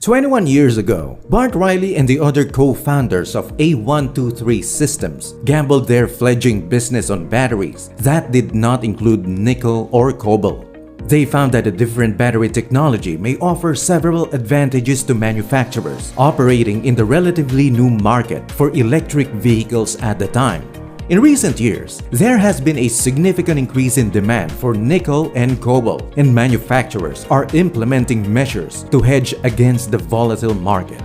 21 years ago, Bart Riley and the other co-founders of A123 Systems gambled their fledgling business on batteries that did not include nickel or cobalt. They found that a different battery technology may offer several advantages to manufacturers operating in the relatively new market for electric vehicles at the time. In recent years, there has been a significant increase in demand for nickel and cobalt, and manufacturers are implementing measures to hedge against the volatile market.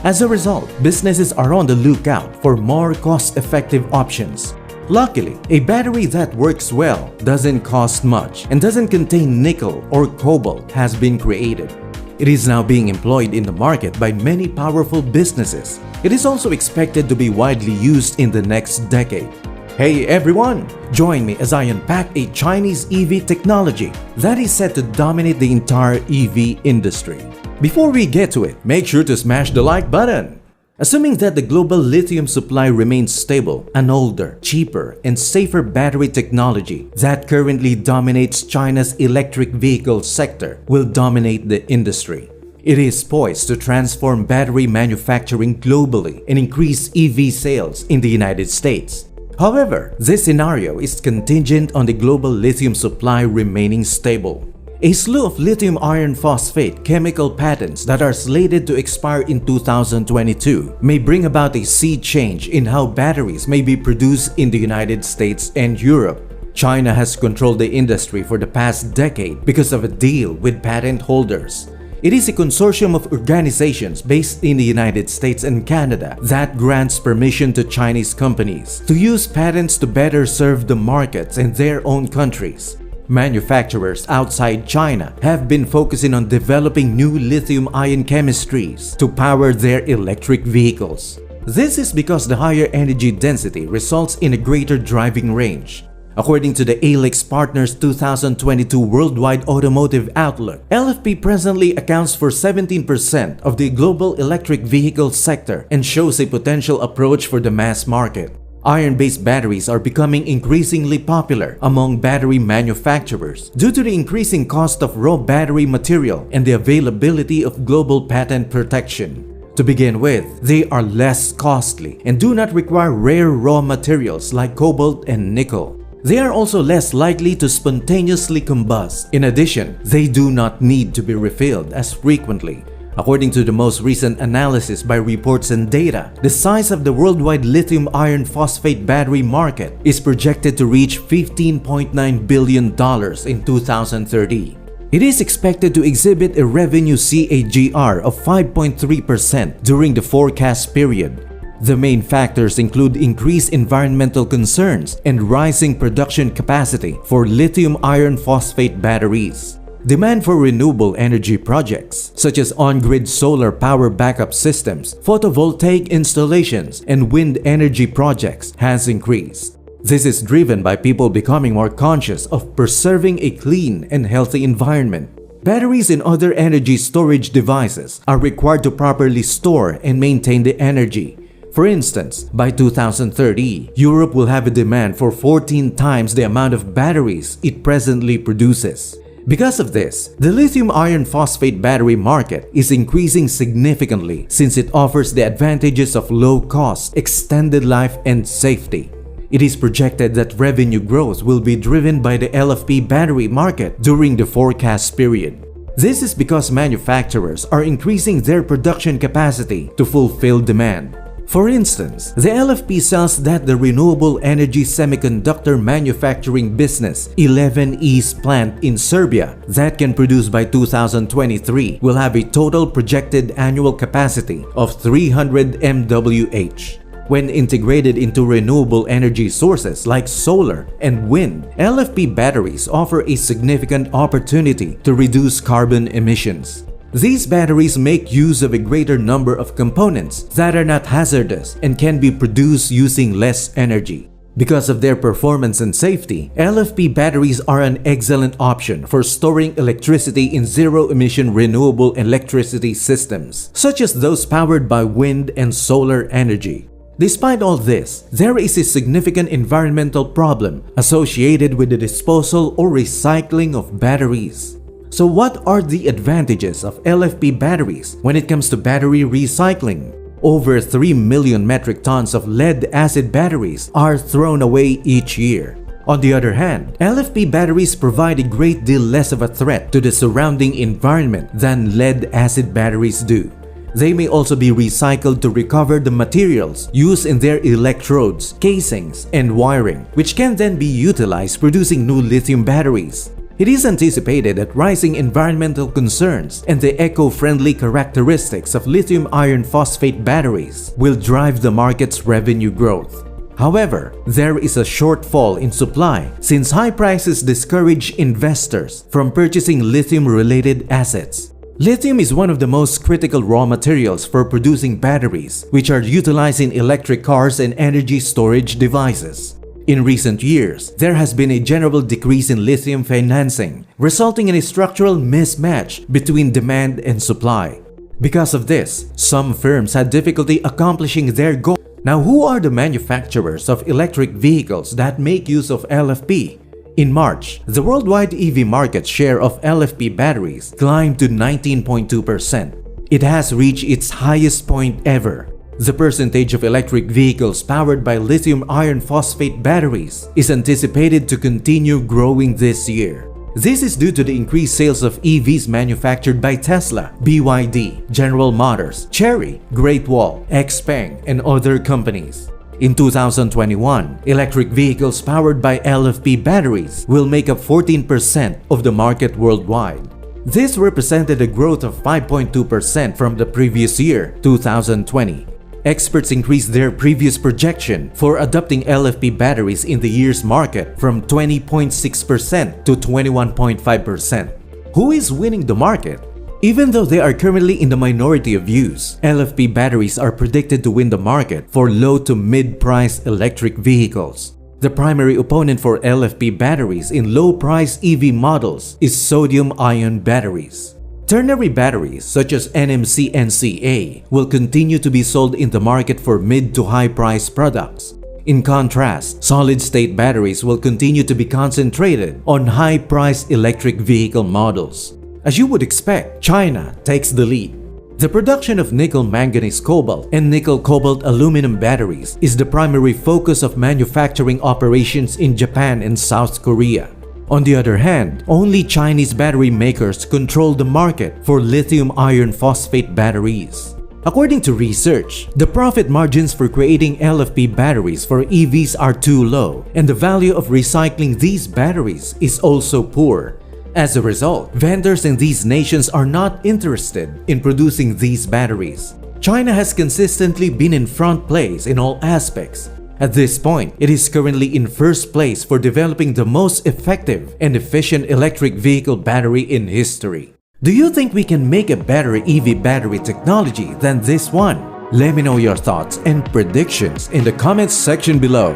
As a result, businesses are on the lookout for more cost-effective options. Luckily, a battery that works well, doesn't cost much, and doesn't contain nickel or cobalt has been created. It is now being employed in the market by many powerful businesses. It is also expected to be widely used in the next decade. Hey everyone! Join me as I unpack a Chinese EV technology that is set to dominate the entire EV industry. Before we get to it, make sure to smash the like button! Assuming that the global lithium supply remains stable, an older, cheaper, and safer battery technology that currently dominates China's electric vehicle sector will dominate the industry. It is poised to transform battery manufacturing globally and increase EV sales in the United States. However, this scenario is contingent on the global lithium supply remaining stable. A slew of lithium iron phosphate chemical patents that are slated to expire in 2022 may bring about a sea change in how batteries may be produced in the United States and Europe. China has controlled the industry for the past decade because of a deal with patent holders. It is a consortium of organizations based in the United States and Canada that grants permission to Chinese companies to use patents to better serve the markets in their own countries. Manufacturers outside China have been focusing on developing new lithium-ion chemistries to power their electric vehicles. This is because the higher energy density results in a greater driving range. According to the Alex Partners 2022 Worldwide Automotive Outlook, LFP presently accounts for 17% of the global electric vehicle sector and shows a potential approach for the mass market. Iron-based batteries are becoming increasingly popular among battery manufacturers due to the increasing cost of raw battery material and the availability of global patent protection. To begin with, they are less costly and do not require rare raw materials like cobalt and nickel. They are also less likely to spontaneously combust. In addition, they do not need to be refilled as frequently. According to the most recent analysis by Reports and Data, the size of the worldwide lithium iron phosphate battery market is projected to reach $15.9 billion in 2030. It is expected to exhibit a revenue CAGR of 5.3% during the forecast period. The main factors include increased environmental concerns and rising production capacity for lithium iron phosphate batteries. Demand for renewable energy projects, such as on-grid solar power backup systems, photovoltaic installations, and wind energy projects, has increased. This is driven by people becoming more conscious of preserving a clean and healthy environment. Batteries and other energy storage devices are required to properly store and maintain the energy. For instance, by 2030, Europe will have a demand for 14 times the amount of batteries it presently produces. Because of this, the lithium iron phosphate battery market is increasing significantly since it offers the advantages of low cost, extended life, and safety. It is projected that revenue growth will be driven by the LFP battery market during the forecast period. This is because manufacturers are increasing their production capacity to fulfill demand. For instance, the LFP cells that the renewable energy semiconductor manufacturing business 11E's plant in Serbia that can produce by 2023 will have a total projected annual capacity of 300 MWh. When integrated into renewable energy sources like solar and wind, LFP batteries offer a significant opportunity to reduce carbon emissions. These batteries make use of a greater number of components that are not hazardous and can be produced using less energy. Because of their performance and safety, LFP batteries are an excellent option for storing electricity in zero-emission renewable electricity systems, such as those powered by wind and solar energy. Despite all this, there is a significant environmental problem associated with the disposal or recycling of batteries. So what are the advantages of LFP batteries when it comes to battery recycling? Over 3 million metric tons of lead-acid batteries are thrown away each year. On the other hand, LFP batteries provide a great deal less of a threat to the surrounding environment than lead-acid batteries do. They may also be recycled to recover the materials used in their electrodes, casings, and wiring, which can then be utilized producing new lithium batteries. It is anticipated that rising environmental concerns and the eco-friendly characteristics of lithium iron phosphate batteries will drive the market's revenue growth. However, there is a shortfall in supply since high prices discourage investors from purchasing lithium-related assets. Lithium is one of the most critical raw materials for producing batteries, which are utilized in electric cars and energy storage devices. In recent years, there has been a general decrease in lithium financing, resulting in a structural mismatch between demand and supply. Because of this, some firms had difficulty accomplishing their goal. Now, who are the manufacturers of electric vehicles that make use of LFP? In March, the worldwide EV market share of LFP batteries climbed to 19.2%. It has reached its highest point ever. The percentage of electric vehicles powered by lithium iron phosphate batteries is anticipated to continue growing this year. This is due to the increased sales of EVs manufactured by Tesla, BYD, General Motors, Chery, Great Wall, XPeng, and other companies. In 2021, electric vehicles powered by LFP batteries will make up 14% of the market worldwide. This represented a growth of 5.2% from the previous year, 2020. Experts increased their previous projection for adopting LFP batteries in the year's market from 20.6% to 21.5%. Who is winning the market? Even though they are currently in the minority of use, LFP batteries are predicted to win the market for low to mid-price electric vehicles. The primary opponent for LFP batteries in low-price EV models is sodium-ion batteries. Ternary batteries such as NMC-NCA will continue to be sold in the market for mid to high price products. In contrast, solid-state batteries will continue to be concentrated on high-priced electric vehicle models. As you would expect, China takes the lead. The production of nickel-manganese-cobalt and nickel-cobalt aluminum batteries is the primary focus of manufacturing operations in Japan and South Korea. On the other hand, only Chinese battery makers control the market for lithium iron phosphate batteries. According to research, the profit margins for creating LFP batteries for EVs are too low, and the value of recycling these batteries is also poor. As a result, vendors in these nations are not interested in producing these batteries. China has consistently been in front place in all aspects. At this point, it is currently in first place for developing the most effective and efficient electric vehicle battery in history. Do you think we can make a better EV battery technology than this one? Let me know your thoughts and predictions in the comments section below.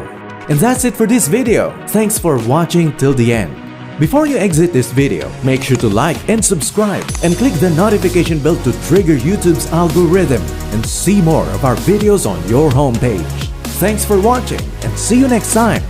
And that's it for this video. Thanks for watching till the end. Before you exit this video, make sure to like and subscribe and click the notification bell to trigger YouTube's algorithm and see more of our videos on your homepage. Thanks for watching and see you next time.